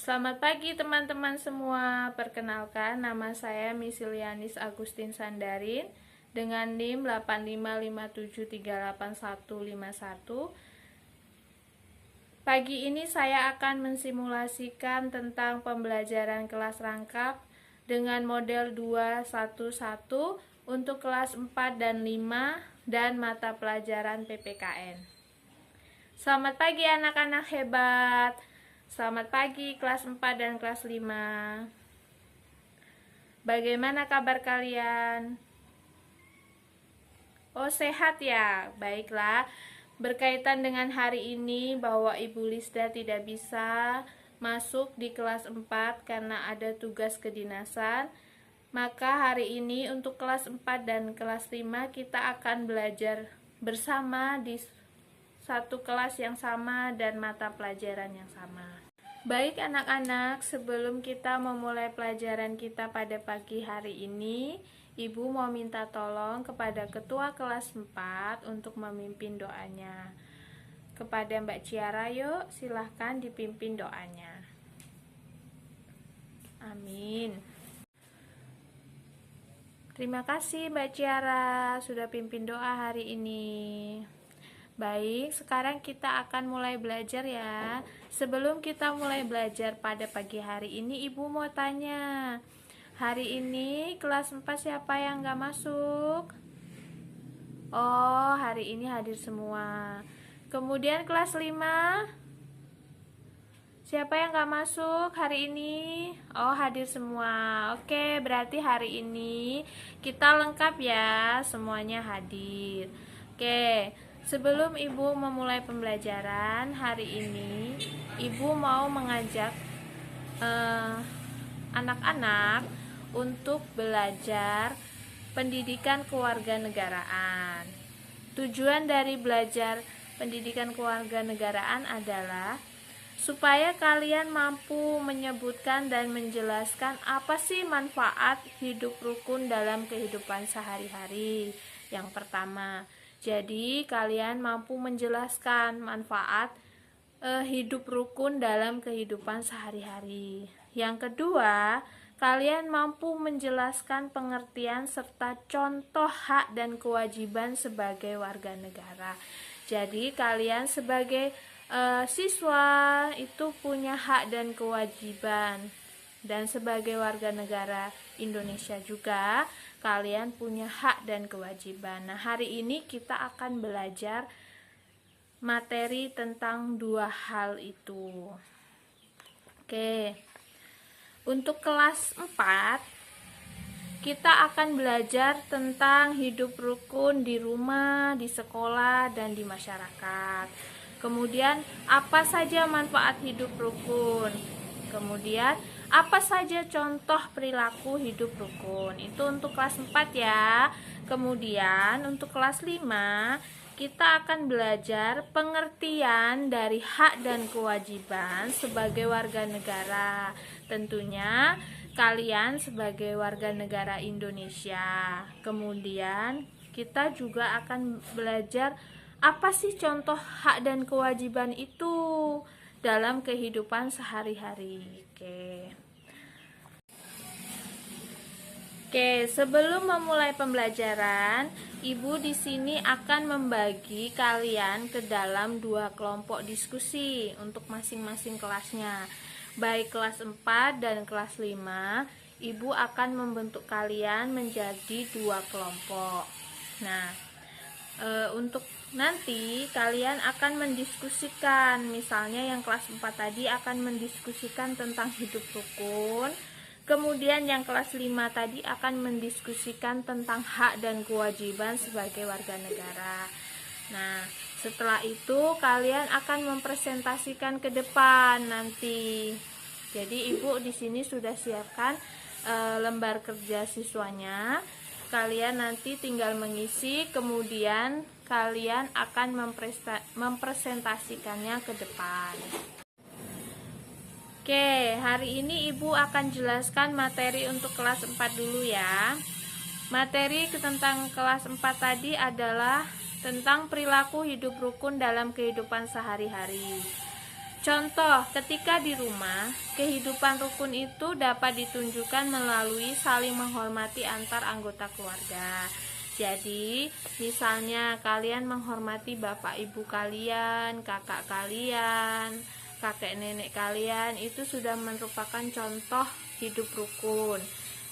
Selamat pagi teman-teman semua. Perkenalkan, nama saya Misilianis Agustin Sandarin dengan NIM 855738151. Pagi ini saya akan mensimulasikan tentang pembelajaran kelas rangkap dengan model 211 untuk kelas 4 dan 5 dan mata pelajaran PPKN. Selamat pagi anak-anak hebat. Selamat pagi kelas 4 dan kelas 5. Bagaimana kabar kalian? Oh, sehat ya? Baiklah. Berkaitan dengan hari ini bahwa Ibu Lisda tidak bisa masuk di kelas 4 karena ada tugas kedinasan, maka hari ini untuk kelas 4 dan kelas 5 kita akan belajar bersama di satu kelas yang sama dan mata pelajaran yang sama. Baik anak-anak, sebelum kita memulai pelajaran kita pada pagi hari ini, Ibu mau minta tolong kepada ketua kelas 4 untuk memimpin doanya. Kepada Mbak Ciara, yuk silahkan dipimpin doanya. Amin. Terima kasih Mbak Ciara sudah pimpin doa hari ini. Baik, sekarang kita akan mulai belajar ya. Sebelum kita mulai belajar pada pagi hari ini, Ibu mau tanya, hari ini kelas 4 siapa yang gak masuk? Oh, hari ini hadir semua. Kemudian kelas 5, siapa yang gak masuk hari ini? Oh, hadir semua. Oke, berarti hari ini kita lengkap ya, semuanya hadir. Oke, sebelum Ibu memulai pembelajaran hari ini, Ibu mau mengajak anak-anak untuk belajar pendidikan kewarganegaraan. Tujuan dari belajar pendidikan kewarganegaraan adalah supaya kalian mampu menyebutkan dan menjelaskan apa sih manfaat hidup rukun dalam kehidupan sehari-hari. Yang pertama, jadi kalian mampu menjelaskan manfaat hidup rukun dalam kehidupan sehari-hari. Yang kedua, kalian mampu menjelaskan pengertian serta contoh hak dan kewajiban sebagai warga negara. Jadi kalian sebagai siswa itu punya hak dan kewajiban, dan sebagai warga negara Indonesia juga kalian punya hak dan kewajiban. Nah, hari ini kita akan belajar materi tentang dua hal itu. Oke. Untuk kelas 4 kita akan belajar tentang hidup rukun di rumah, di sekolah, dan di masyarakat. Kemudian, apa saja manfaat hidup rukun? Kemudian, apa saja contoh perilaku hidup rukun? Itu untuk kelas 4 ya. Kemudian, untuk kelas 5, kita akan belajar pengertian dari hak dan kewajiban sebagai warga negara. Tentunya, kalian sebagai warga negara Indonesia. Kemudian kita juga akan belajar apa sih contoh hak dan kewajiban itu dalam kehidupan sehari-hari. Oke, sebelum memulai pembelajaran, Ibu di sini akan membagi kalian ke dalam dua kelompok diskusi untuk masing-masing kelasnya. Baik kelas 4 dan kelas 5, Ibu akan membentuk kalian menjadi dua kelompok. Nah, untuk nanti kalian akan mendiskusikan, misalnya yang kelas 4 tadi akan mendiskusikan tentang hidup rukun, kemudian yang kelas 5 tadi akan mendiskusikan tentang hak dan kewajiban sebagai warga negara. Nah, setelah itu kalian akan mempresentasikan ke depan nanti. Jadi Ibu di sini sudah siapkan lembar kerja siswanya. Kalian nanti tinggal mengisi, kemudian kalian akan mempresentasikannya ke depan. Oke, hari ini Ibu akan jelaskan materi untuk kelas 4 dulu ya. Materi tentang kelas 4 tadi adalah tentang perilaku hidup rukun dalam kehidupan sehari-hari. Contoh, ketika di rumah, kehidupan rukun itu dapat ditunjukkan melalui saling menghormati antar anggota keluarga. Jadi, misalnya kalian menghormati bapak ibu kalian, kakak kalian, kakek nenek kalian, itu sudah merupakan contoh hidup rukun.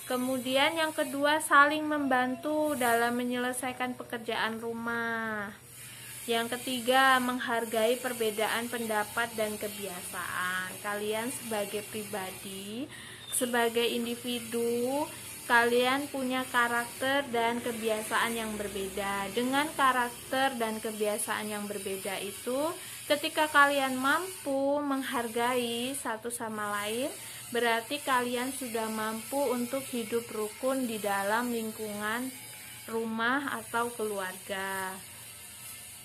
Kemudian yang kedua, saling membantu dalam menyelesaikan pekerjaan rumah. Yang ketiga, menghargai perbedaan pendapat dan kebiasaan. Kalian sebagai pribadi, sebagai individu, kalian punya karakter dan kebiasaan yang berbeda. Dengan karakter dan kebiasaan yang berbeda itu, ketika kalian mampu menghargai satu sama lain, berarti kalian sudah mampu untuk hidup rukun di dalam lingkungan rumah atau keluarga.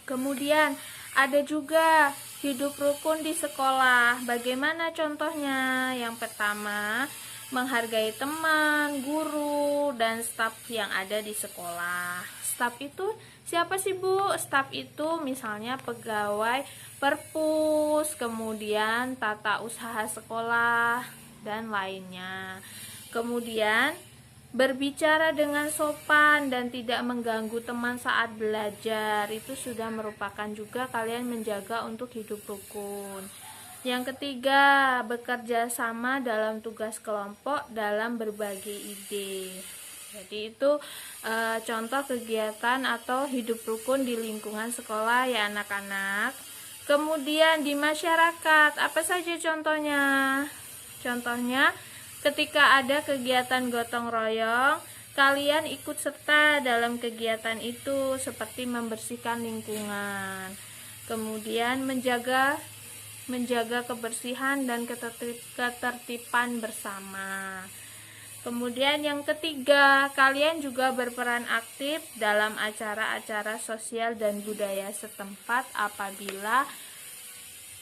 Kemudian ada juga hidup rukun di sekolah. Bagaimana contohnya? Yang pertama, menghargai teman, guru, dan staf yang ada di sekolah. Staf itu siapa sih, Bu? Staf itu misalnya pegawai perpus, kemudian tata usaha sekolah, dan lainnya. Kemudian berbicara dengan sopan dan tidak mengganggu teman saat belajar, itu sudah merupakan juga kalian menjaga untuk hidup rukun. Yang ketiga, bekerja sama dalam tugas kelompok dalam berbagai ide. Jadi itu contoh kegiatan atau hidup rukun di lingkungan sekolah ya anak-anak. Kemudian di masyarakat, apa saja contohnya? Contohnya, ketika ada kegiatan gotong royong, kalian ikut serta dalam kegiatan itu seperti membersihkan lingkungan. Kemudian menjaga kebersihan dan ketertiban bersama. Kemudian yang ketiga, kalian juga berperan aktif dalam acara-acara sosial dan budaya setempat apabila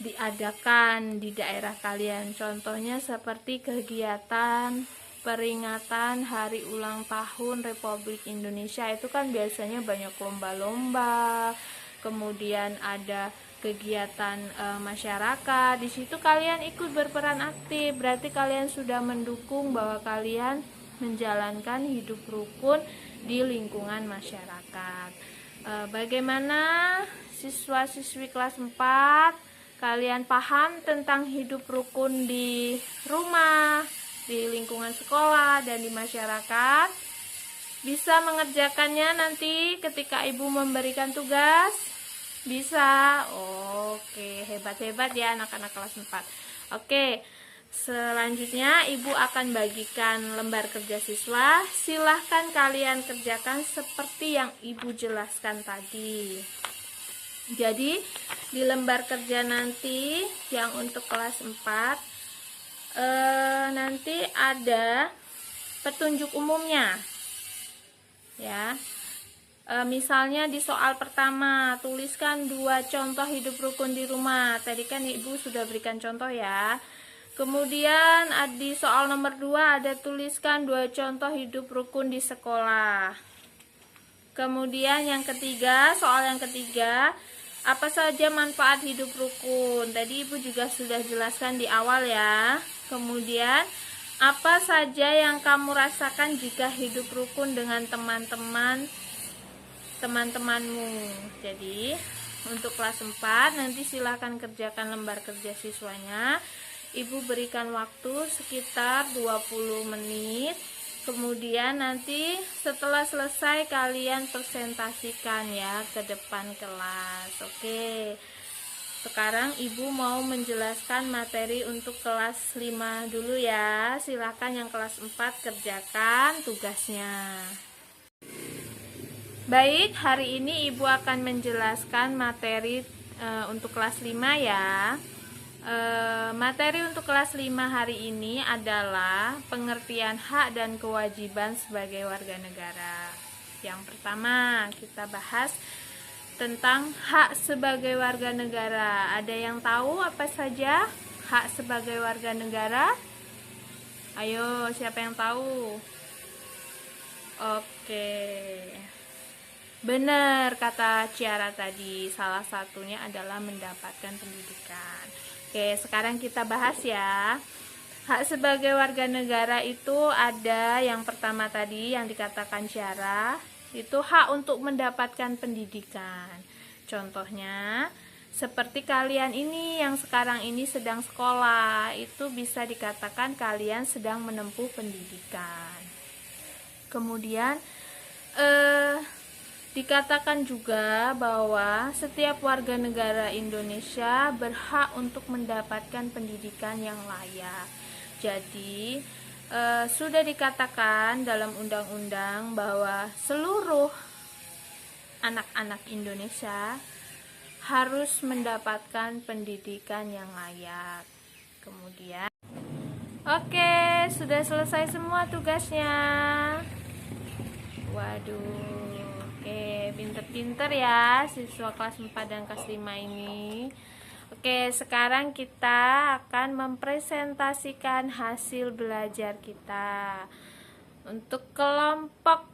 diadakan di daerah kalian. Contohnya seperti kegiatan peringatan hari ulang tahun Republik Indonesia, itu kan biasanya banyak lomba-lomba, kemudian ada kegiatan masyarakat. Di situ kalian ikut berperan aktif, berarti kalian sudah mendukung bahwa kalian menjalankan hidup rukun di lingkungan masyarakat. Bagaimana siswa-siswi kelas 4? Kalian paham tentang hidup rukun di rumah, di lingkungan sekolah, dan di masyarakat? Bisa mengerjakannya nanti ketika ibu memberikan tugas? Bisa? Oke, hebat-hebat ya anak-anak kelas 4. Oke, selanjutnya ibu akan bagikan lembar kerja siswa. Silahkan kalian kerjakan seperti yang ibu jelaskan tadi. Jadi di lembar kerja nanti yang untuk kelas 4 nanti ada petunjuk umumnya ya. Misalnya di soal pertama, tuliskan 2 contoh hidup rukun di rumah. Tadi kan ibu sudah berikan contoh ya. Kemudian di soal nomor 2 ada tuliskan 2 contoh hidup rukun di sekolah. Kemudian yang ketiga, soal yang ketiga, apa saja manfaat hidup rukun? Tadi ibu juga sudah jelaskan di awal ya. Kemudian, apa saja yang kamu rasakan jika hidup rukun dengan teman-temanmu? Jadi, untuk kelas 4 nanti silahkan kerjakan lembar kerja siswanya. Ibu berikan waktu sekitar 20 menit. Kemudian nanti setelah selesai kalian presentasikan ya ke depan kelas. Oke. Sekarang ibu mau menjelaskan materi untuk kelas 5 dulu ya. Silakan yang kelas 4 kerjakan tugasnya. Baik, hari ini ibu akan menjelaskan materi untuk kelas 5 ya. Materi untuk kelas 5 hari ini adalah pengertian hak dan kewajiban sebagai warga negara. Yang pertama, kita bahas tentang hak sebagai warga negara. Ada yang tahu apa saja hak sebagai warga negara? Ayo, siapa yang tahu? Oke. Benar kata Ciara tadi, salah satunya adalah mendapatkan pendidikan. Oke, sekarang kita bahas ya. Hak sebagai warga negara itu ada yang pertama tadi yang dikatakan Syarah, itu hak untuk mendapatkan pendidikan. Contohnya, seperti kalian ini yang sekarang ini sedang sekolah, itu bisa dikatakan kalian sedang menempuh pendidikan. Kemudian, dikatakan juga bahwa setiap warga negara Indonesia berhak untuk mendapatkan pendidikan yang layak. Jadi, sudah dikatakan dalam undang-undang bahwa seluruh anak-anak Indonesia harus mendapatkan pendidikan yang layak. Kemudian, oke, sudah selesai semua tugasnya. Waduh, oke, pinter-pinter ya siswa kelas 4 dan kelas 5 ini. Oke, sekarang kita akan mempresentasikan hasil belajar kita. Untuk kelompok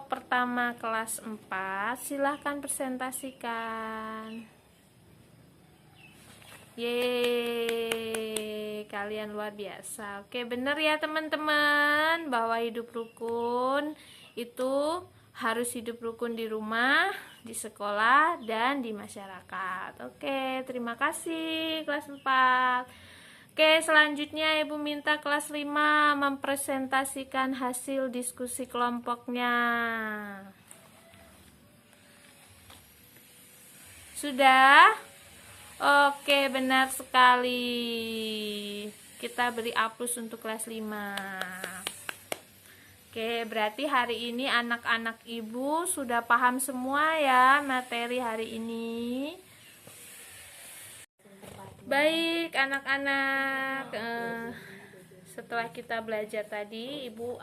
pertama kelas 4, silahkan presentasikan. Yeay, kalian luar biasa. Oke, bener ya teman-teman, bahwa hidup rukun itu harus hidup rukun di rumah, di sekolah, dan di masyarakat. Oke, terima kasih kelas 4. Oke, selanjutnya Ibu minta kelas 5 mempresentasikan hasil diskusi kelompoknya. Sudah? Oke, benar sekali. Kita beri A+ untuk kelas 5. Oke, berarti hari ini anak-anak Ibu sudah paham semua ya materi hari ini. Baik, anak-anak, setelah kita belajar tadi, Ibu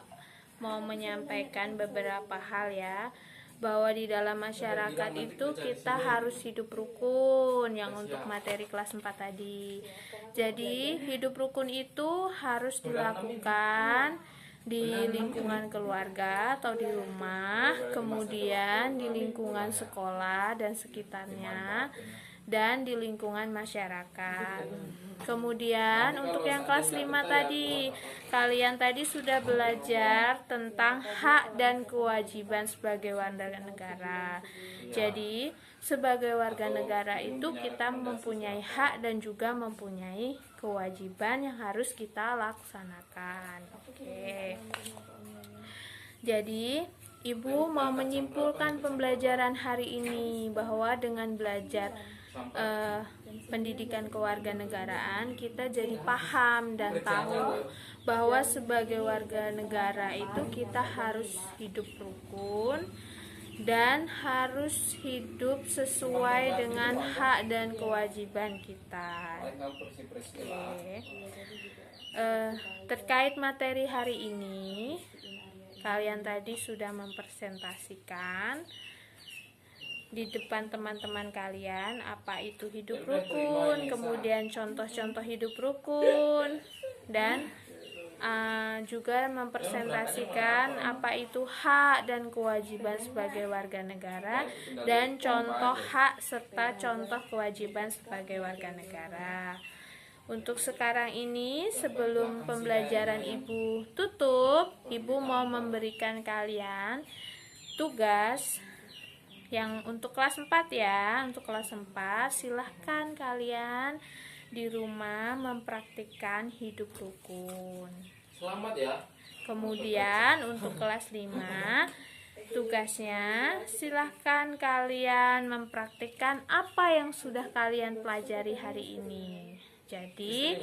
mau menyampaikan beberapa hal ya, bahwa di dalam masyarakat itu kita harus hidup rukun, yang untuk materi kelas 4 tadi. Jadi, hidup rukun itu harus dilakukan di lingkungan keluarga atau di rumah, kemudian di lingkungan sekolah dan sekitarnya, dan di lingkungan masyarakat. Kemudian untuk yang kelas 5 tadi, kalian tadi sudah belajar tentang hak dan kewajiban sebagai warga negara. Jadi, sebagai warga negara itu kita mempunyai hak dan juga mempunyai kewajiban yang harus kita laksanakan. Oke. Jadi, Ibu mau menyimpulkan pembelajaran hari ini bahwa dengan belajar pendidikan kewarganegaraan, kita jadi paham dan tahu bahwa sebagai warga negara itu kita harus hidup rukun dan harus hidup sesuai dengan hak dan kewajiban kita. Oke. Terkait materi hari ini, kalian tadi sudah mempresentasikan di depan teman-teman kalian apa itu hidup rukun, kemudian contoh-contoh hidup rukun, dan juga mempresentasikan apa itu hak dan kewajiban sebagai warga negara, dan contoh hak serta contoh kewajiban sebagai warga negara. Untuk sekarang ini, sebelum pembelajaran Ibu tutup, Ibu mau memberikan kalian tugas yang untuk kelas 4 ya. Untuk kelas 4, silahkan kalian di rumah mempraktikkan hidup rukun. Selamat ya. Kemudian untuk kelas 5, tugasnya silahkan kalian mempraktikkan apa yang sudah kalian pelajari hari ini. Jadi,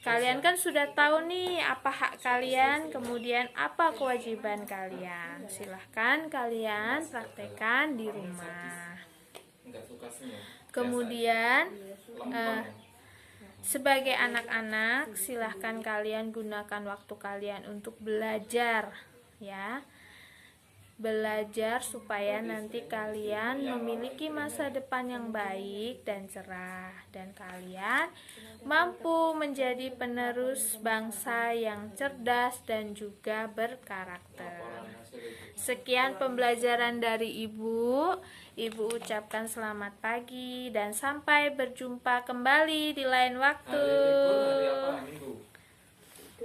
kalian kan sudah tahu nih apa hak kalian, kemudian apa kewajiban kalian. Silahkan kalian praktekkan di rumah. Kemudian, sebagai anak-anak, silahkan kalian gunakan waktu kalian untuk belajar, ya. Belajar supaya nanti kalian memiliki masa depan yang baik dan cerah, dan kalian mampu menjadi penerus bangsa yang cerdas dan juga berkarakter. Sekian pembelajaran dari Ibu. Ibu ucapkan selamat pagi dan sampai berjumpa kembali di lain waktu.